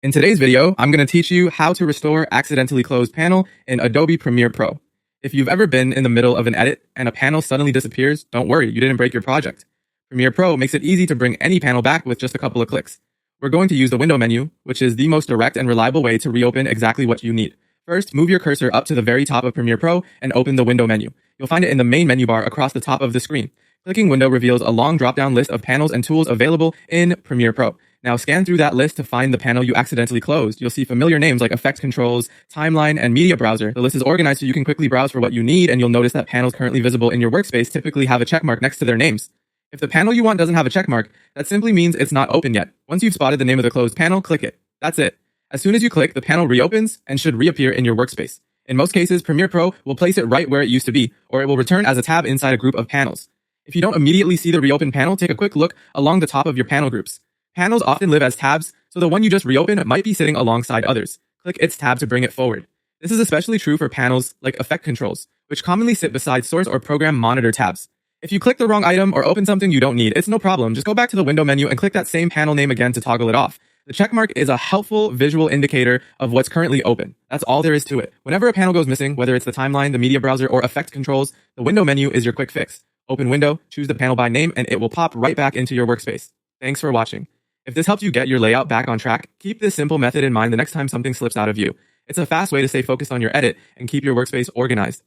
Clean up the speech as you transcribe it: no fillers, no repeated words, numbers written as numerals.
In today's video, I'm going to teach you how to restore accidentally closed panel in Adobe Premiere Pro. If you've ever been in the middle of an edit and a panel suddenly disappears, don't worry, you didn't break your project. Premiere Pro makes it easy to bring any panel back with just a couple of clicks. We're going to use the window menu, which is the most direct and reliable way to reopen exactly what you need. First, move your cursor up to the very top of Premiere Pro and open the window menu. You'll find it in the main menu bar across the top of the screen. Clicking window reveals a long drop-down list of panels and tools available in Premiere Pro. Now scan through that list to find the panel you accidentally closed. You'll see familiar names like Effect Controls, Timeline, and Media Browser. The list is organized so you can quickly browse for what you need, and you'll notice that panels currently visible in your workspace typically have a checkmark next to their names. If the panel you want doesn't have a checkmark, that simply means it's not open yet. Once you've spotted the name of the closed panel, click it. That's it. As soon as you click, the panel reopens and should reappear in your workspace. In most cases, Premiere Pro will place it right where it used to be, or it will return as a tab inside a group of panels. If you don't immediately see the reopened panel, take a quick look along the top of your panel groups. Panels often live as tabs, so the one you just reopened might be sitting alongside others. Click its tab to bring it forward. This is especially true for panels like Effect Controls, which commonly sit beside Source or Program Monitor tabs. If you click the wrong item or open something you don't need, it's no problem. Just go back to the window menu and click that same panel name again to toggle it off. The checkmark is a helpful visual indicator of what's currently open. That's all there is to it. Whenever a panel goes missing, whether it's the timeline, the media browser, or Effect Controls, the window menu is your quick fix. Open window, choose the panel by name, and it will pop right back into your workspace. Thanks for watching. If this helped you get your layout back on track, keep this simple method in mind the next time something slips out of view. It's a fast way to stay focused on your edit and keep your workspace organized.